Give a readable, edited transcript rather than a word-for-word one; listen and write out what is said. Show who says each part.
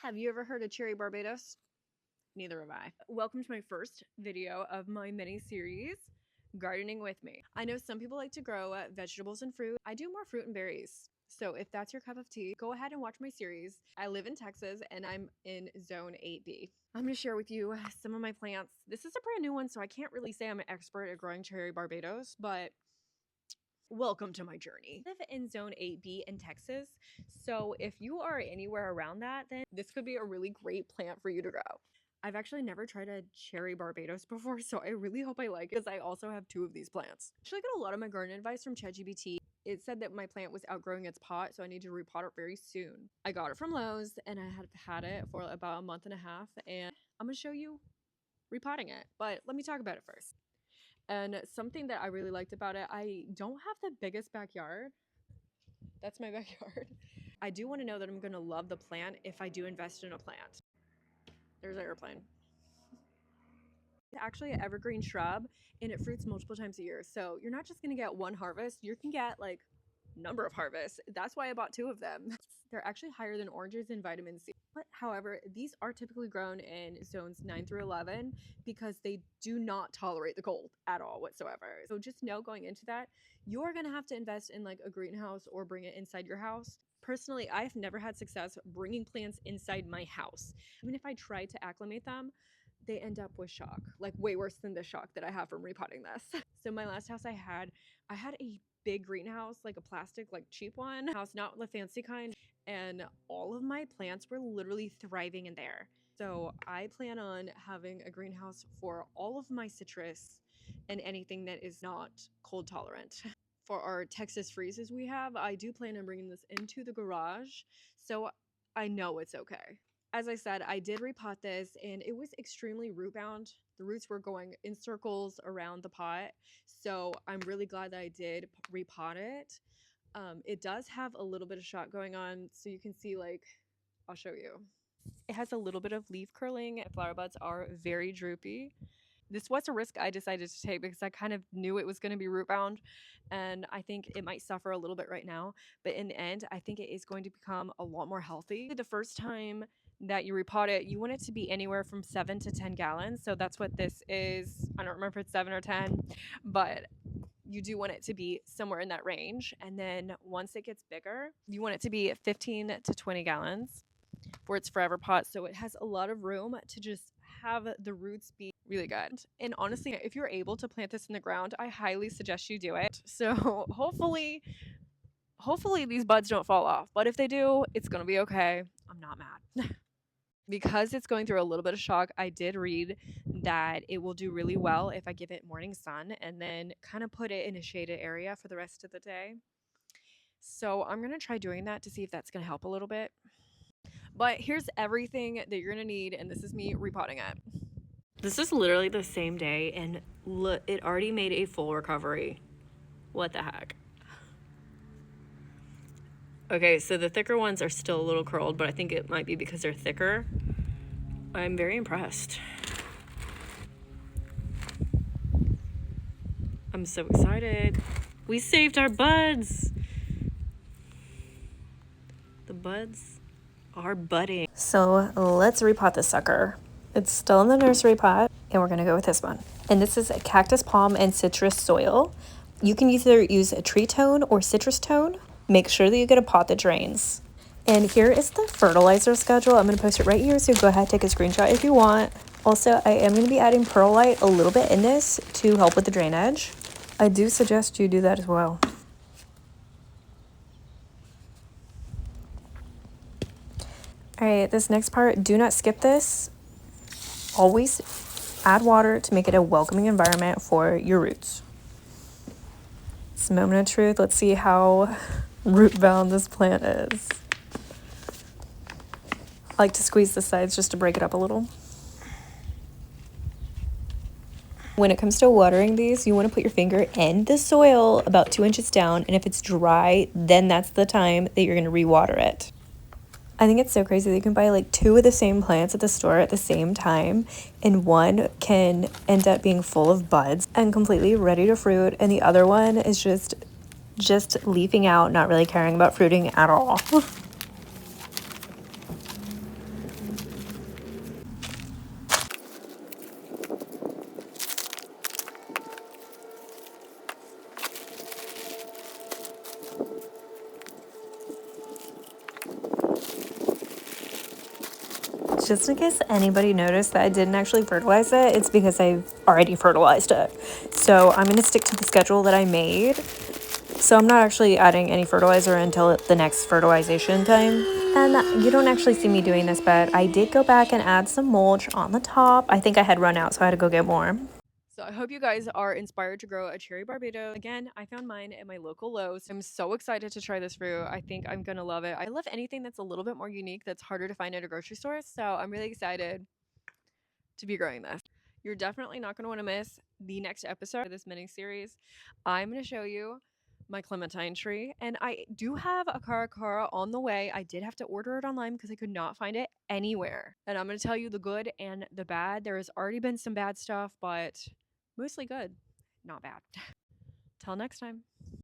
Speaker 1: Have you ever heard of cherry Barbados? Neither have I. Welcome to my first video of my mini series, Gardening with Me. I know some people like to grow vegetables and fruit. I do more fruit and berries. So if that's your cup of tea, go ahead and watch my series. I live in Texas and I'm in zone 8B. I'm going to share with you some of my plants. This is a brand new one, so I can't really say I'm an expert at growing cherry Barbados, but welcome to my journey. I live in zone 8B in Texas, so if you are anywhere around that, then this could be a really great plant for you to grow. I've actually never tried a cherry Barbados before, so I really hope I like it because I also have 2 of these plants. I actually got a lot of my garden advice from ChatGPT. It said that my plant was outgrowing its pot, so I need to repot it very soon. I got it from Lowe's and I have had it for about a month and a half, and I'm gonna show you repotting it. But let me talk about it first. And something that I really liked about it, I don't have the biggest backyard. That's my backyard. I do want to know that I'm going to love the plant if I do invest in a plant. There's an airplane. It's actually an evergreen shrub and it fruits multiple times a year. So you're not just going to get one harvest, you can get like number of harvests. That's why I bought 2 of them. They're actually higher than oranges in vitamin C. But however, these are typically grown in zones 9 through 11 because they do not tolerate the cold at all whatsoever. So just know going into that, you're going to have to invest in like a greenhouse or bring it inside your house. Personally, I've never had success bringing plants inside my house. I mean, if I try to acclimate them, they end up with shock, like way worse than the shock that I have from repotting this. So my last house I had a big greenhouse, like a plastic, like cheap one house, not the fancy kind. And all of my plants were literally thriving in there. So I plan on having a greenhouse for all of my citrus and anything that is not cold tolerant. For our Texas freezes we have, I do plan on bringing this into the garage. So I know it's okay. As I said, I did repot this and it was extremely root bound. The roots were going in circles around the pot. So I'm really glad that I did repot it. It does have a little bit of shock going on. So you can see, like, I'll show you. It has a little bit of leaf curling. Flower buds are very droopy. This was a risk I decided to take because I kind of knew it was going to be root bound and I think it might suffer a little bit right now. But in the end, I think it is going to become a lot more healthy. The first time that you repot it, you want it to be anywhere from 7 to 10 gallons. So that's what this is. I don't remember if it's 7 or 10, but you do want it to be somewhere in that range. And then once it gets bigger, you want it to be 15 to 20 gallons for its forever pot. So it has a lot of room to just have the roots be really good. And honestly, if you're able to plant this in the ground, I highly suggest you do it. So hopefully these buds don't fall off. But if they do, it's going to be okay. I'm not mad. Because it's going through a little bit of shock, I did read that it will do really well if I give it morning sun and then kind of put it in a shaded area for the rest of the day. So I'm going to try doing that to see if that's going to help a little bit. But here's everything that you're going to need, and this is me repotting it. This is literally the same day, and look, it already made a full recovery. What the heck? Okay, so the thicker ones are still a little curled, but I think it might be because they're thicker. I'm very impressed. I'm so excited. We saved our buds. The buds are budding. So let's repot this sucker. It's still in the nursery pot, and we're gonna go with this one. And this is a cactus palm and citrus soil. You can either use a tree tone or citrus tone. Make sure that you get a pot that drains. And here is the fertilizer schedule. I'm gonna post it right here, so go ahead, take a screenshot if you want. Also, I am gonna be adding perlite a little bit in this to help with the drainage. I do suggest you do that as well. All right, this next part, do not skip this. Always add water to make it a welcoming environment for your roots. It's a moment of truth. Let's see how root bound this plant is. I like to squeeze the sides just to break it up a little. When it comes to watering these, you want to put your finger in the soil about 2 inches down, and if it's dry, then that's the time that you're going to re-water it. I think it's so crazy that you can buy like 2 of the same plants at the store at the same time, and one can end up being full of buds and completely ready to fruit, and the other one is just leafing out, not really caring about fruiting at all. Just in case anybody noticed that I didn't actually fertilize it, it's because I've already fertilized it. So I'm going to stick to the schedule that I made. So I'm not actually adding any fertilizer until the next fertilization time. And you don't actually see me doing this, but I did go back and add some mulch on the top. I think I had run out, so I had to go get more. So I hope you guys are inspired to grow a cherry Barbados. Again, I found mine at my local Lowe's. I'm so excited to try this fruit. I think I'm gonna love it. I love anything that's a little bit more unique that's harder to find at a grocery store. So I'm really excited to be growing this. You're definitely not going to want to miss the next episode of this mini series. I'm going to show you my clementine tree, and I do have a caracara on the way. I did have to order it online because I could not find it anywhere. And I'm going to tell you the good and the bad. There has already been some bad stuff, but mostly good, not bad. Till next time.